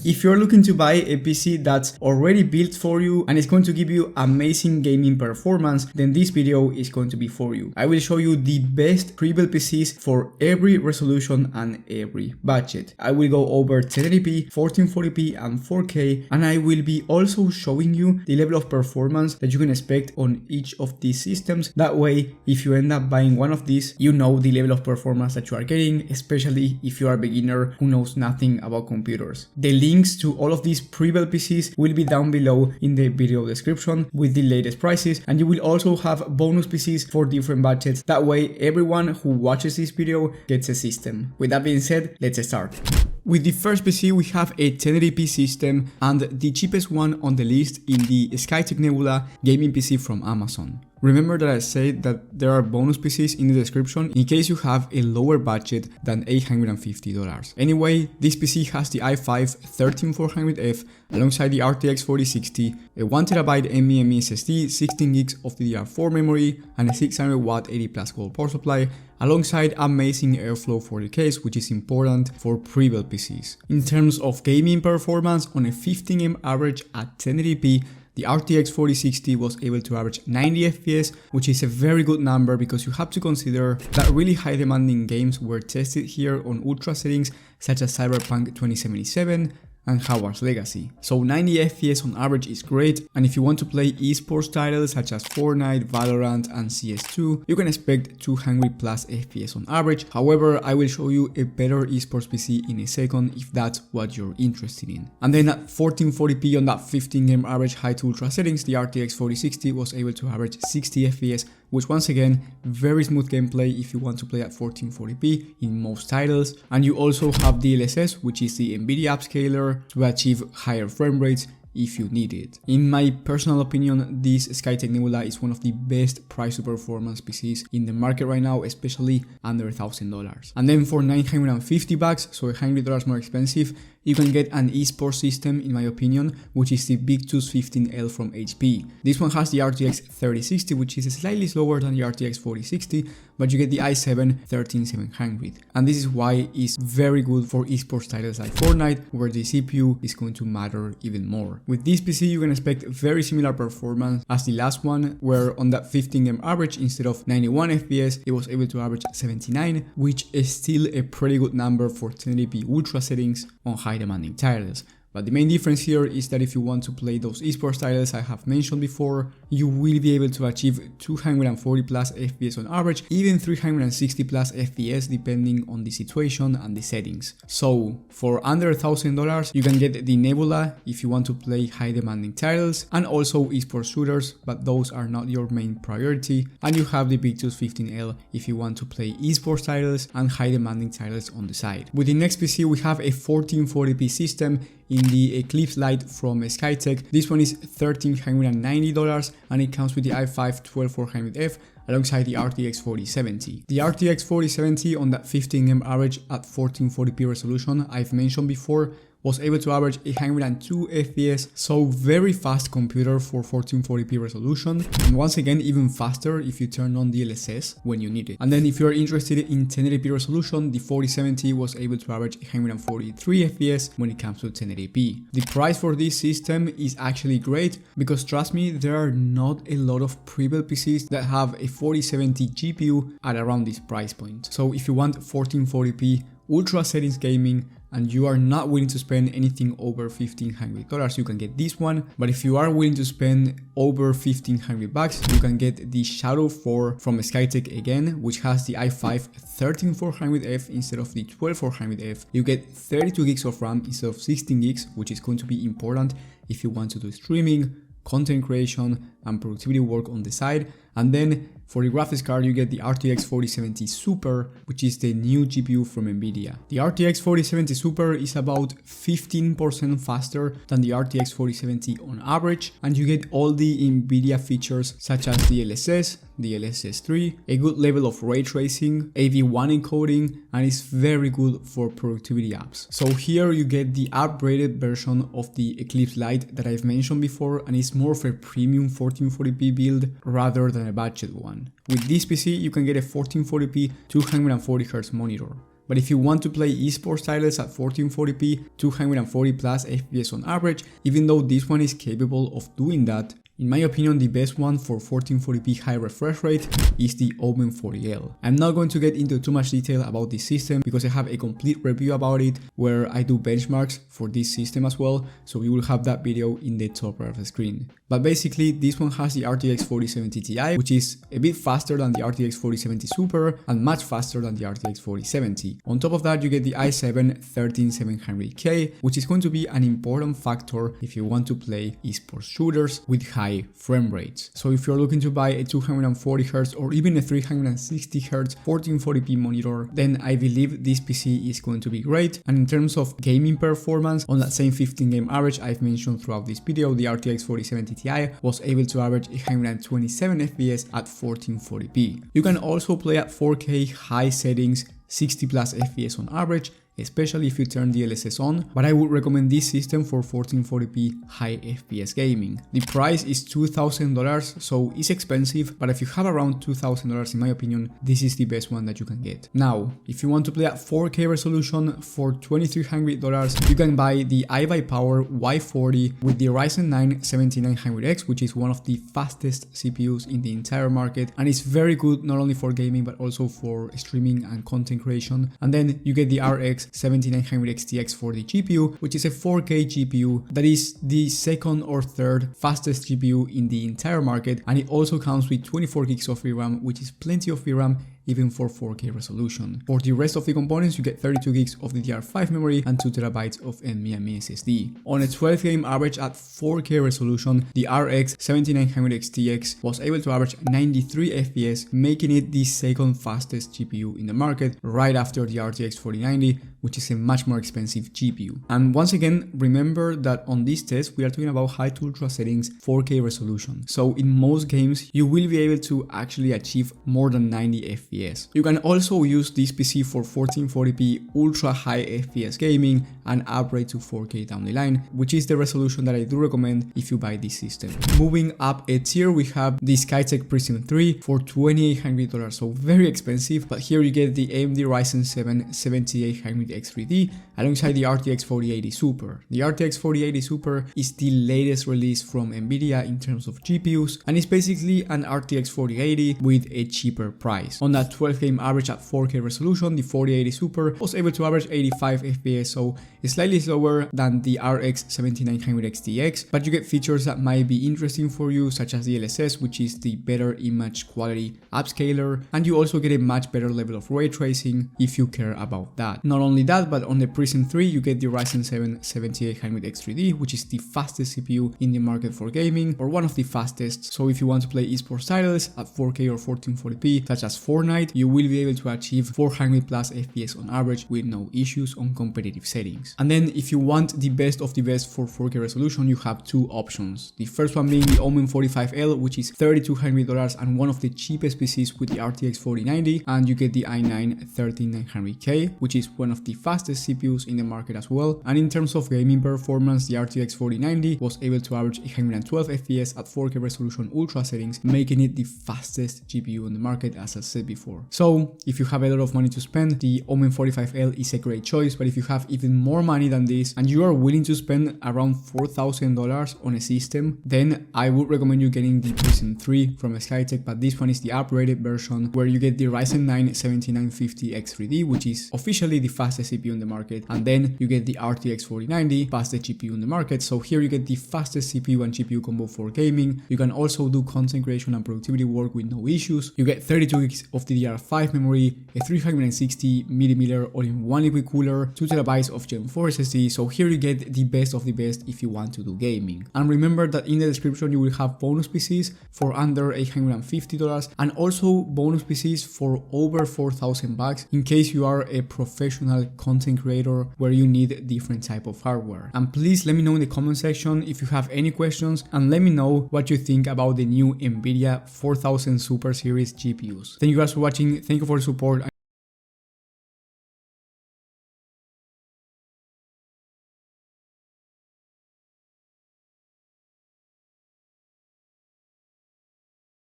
If you're looking to buy a PC that's already built for you and it's going to give you amazing gaming performance, then this video is going to be for you. I will show you the best pre-built PCs for every resolution and every budget. I will go over 1080p, 1440p and 4K, and I will be also showing you the level of performance that you can expect on each of these systems. That way, if you end up buying one of these, you know the level of performance that you are getting, especially if you are a beginner who knows nothing about computers. The links to all of these pre-built PCs will be down below in the video description with the latest prices, and you will also have bonus PCs for different budgets. That way everyone who watches this video gets a system. With that being said, let's start. With the first PC we have a 1080p system and the cheapest one on the list in the Skytech Nebula Gaming PC from Amazon. Remember that I said that there are bonus PCs in the description in case you have a lower budget than $850. Anyway, this PC has the i5-13400F alongside the RTX 4060, a 1TB NVMe SSD, 16GB of DDR4 memory and a 600W 80+ volt power supply, alongside amazing airflow for the case, which is important for pre-built PCs. In terms of gaming performance, on a 15M average at 1080p, the RTX 4060 was able to average 90 FPS, which is a very good number because you have to consider that really high demanding games were tested here on ultra settings such as Cyberpunk 2077 and Hogwarts Legacy. So 90 FPS on average is great, and if you want to play esports titles such as Fortnite, Valorant and CS2, you can expect 200+ FPS on average. However, I will show you a better esports PC in a second if that's what you're interested in. And then at 1440p on that 15M average high to ultra settings, the RTX 4060 was able to average 60 FPS, which once again, very smooth gameplay if you want to play at 1440p in most titles. And you also have DLSS, which is the NVIDIA upscaler, to achieve higher frame rates if you need it. In my personal opinion, this Skytech Nebula is one of the best price to performance PCs in the market right now, especially under $1,000. And then for $950, so $100 more expensive, you can get an esports system, in my opinion, which is the Big Tooth 15L from HP. This one has the RTX 3060, which is slightly slower than the RTX 4060, but you get the i7-13700. And this is why it's very good for esports titles like Fortnite, where the CPU is going to matter even more. With this PC, you can expect very similar performance as the last one, where on that 15M average, instead of 91 FPS, it was able to average 79, which is still a pretty good number for 1080p ultra settings on high demanding titles. But the main difference here is that if you want to play those esports titles I have mentioned before, you will be able to achieve 240+ FPS on average, even 360+ FPS depending on the situation and the settings. So for under $1,000, you can get the Nebula if you want to play high demanding titles and also esports shooters, but those are not your main priority. And you have the Big Tooth 15L if you want to play esports titles and high demanding titles on the side. With the next PC, we have a 1440p system in the Eclipse Lite from Skytech. This one is $1,390 and it comes with the i5-12400F alongside the RTX 4070. The RTX 4070 on that 15M average at 1440p resolution I've mentioned before was able to average 102 FPS, so very fast computer for 1440p resolution, and once again even faster if you turn on DLSS when you need it. And then if you're interested in 1080p resolution, the 4070 was able to average 143 FPS when it comes to 1080p. The price for this system is actually great because trust me, there are not a lot of pre-built PCs that have a 4070 GPU at around this price point. So if you want 1440p ultra settings gaming and you are not willing to spend anything over $1,500, you can get this one. But if you are willing to spend over $1,500, you can get the Shadow 4 from Skytech again, which has the i5-13400F instead of the 12400F. You get 32 gigs of RAM instead of 16 gigs, which is going to be important if you want to do streaming, content creation and productivity work on the side. And then for the graphics card, you get the RTX 4070 Super, which is the new GPU from NVIDIA. The RTX 4070 Super is about 15% faster than the RTX 4070 on average, and you get all the NVIDIA features such as DLSS, DLSS3, a good level of ray tracing, AV1 encoding, and it's very good for productivity apps. So here you get the upgraded version of the Eclipse Lite that I've mentioned before, and it's more of a premium 1440p build rather than a budget one. With this PC, you can get a 1440p 240Hz monitor. But if you want to play esports titles at 1440p, 240 plus FPS on average, even though this one is capable of doing that, in my opinion, the best one for 1440p high refresh rate is the Omen 40L. I'm not going to get into too much detail about this system because I have a complete review about it where I do benchmarks for this system as well, so you will have that video in the top right of the screen. But basically, this one has the RTX 4070 Ti, which is a bit faster than the RTX 4070 Super and much faster than the RTX 4070. On top of that, you get the i7-13700K, which is going to be an important factor if you want to play esports shooters with high frame rates. So if you're looking to buy a 240Hz or even a 360Hz 1440p monitor, then I believe this PC is going to be great. And in terms of gaming performance, on that same 15 game average I've mentioned throughout this video, the RTX 4070 Ti was able to average 127 FPS at 1440p. You can also play at 4K high settings, 60 plus FPS on average, especially if you turn DLSS on, but I would recommend this system for 1440p high FPS gaming. The price is $2,000, so it's expensive, but if you have around $2,000 in my opinion, this is the best one that you can get. Now, if you want to play at 4K resolution for $2,300, you can buy the iBuyPower Y40 with the Ryzen 9 7900X, which is one of the fastest CPUs in the entire market, and it's very good not only for gaming but also for streaming and content creation. And then you get the RX 7900 XTX for the GPU, which is a 4K GPU that is the second or third fastest GPU in the entire market, and it also comes with 24 gigs of VRAM, which is plenty of VRAM even for 4K resolution. For the rest of the components, you get 32 gigs of DDR5 memory and 2 TB of NVMe SSD. On a 12 game average at 4K resolution, the RX 7900 XTX was able to average 93 FPS, making it the second fastest GPU in the market, right after the RTX 4090, which is a much more expensive GPU. And once again, remember that on this test, we are talking about high to ultra settings, 4K resolution. So in most games, you will be able to actually achieve more than 90 FPS. You can also use this PC for 1440p ultra high FPS gaming and upgrade to 4K down the line, which is the resolution that I do recommend if you buy this system. Moving up a tier, we have the Skytech Prism 3 for $2,800, so very expensive, but here you get the AMD Ryzen 7 7800X3D alongside the RTX 4080 Super. The RTX 4080 Super is the latest release from Nvidia in terms of GPUs, and it's basically an RTX 4080 with a cheaper price. On that 12 game average at 4K resolution, the 4080 Super was able to average 85 FPS, so slightly slower than the RX 7900 XTX, but you get features that might be interesting for you, such as DLSS, which is the better image quality upscaler, and you also get a much better level of ray tracing if you care about that. Not only that, but on the Prism 3 you get the Ryzen 7 7800 X3D, which is the fastest CPU in the market for gaming, or one of the fastest. So if you want to play esports titles at 4K or 1440p, such as Fortnite, you will be able to achieve 400 plus FPS on average with no issues on competitive settings. And then if you want the best of the best for 4K resolution, you have two options. The first one being the Omen 45L, which is $3,200 and one of the cheapest PCs with the RTX 4090, and you get the i9 13900K, which is one of the fastest CPUs in the market as well. And in terms of gaming performance, the RTX 4090 was able to average 112 FPS at 4K resolution ultra settings, making it the fastest GPU on the market, as I said before. So if you have a lot of money to spend, the Omen 45L is a great choice, but if you have even more money than this and you are willing to spend around $4,000 on a system, then I would recommend you getting the Prism 3 from Skytech, but this one is the upgraded version where you get the Ryzen 9 7950 X3D, which is officially the fastest CPU in the market, and then you get the RTX 4090, fastest GPU in the market. So here you get the fastest CPU and GPU combo for gaming. You can also do content creation and productivity work with no issues. You get 32 gigs of DDR5 memory, a 360mm all-in-one liquid cooler, 2 TB of Gen 4 SSD. So here you get the best of the best if you want to do gaming. And remember that in the description you will have bonus PCs for under $850 and also bonus PCs for over $4,000 in case you are a professional content creator where you need different type of hardware. And please let me know in the comment section if you have any questions, and let me know what you think about the new Nvidia 4000 Super Series GPUs. Thank you guys for watching, thank you for the support,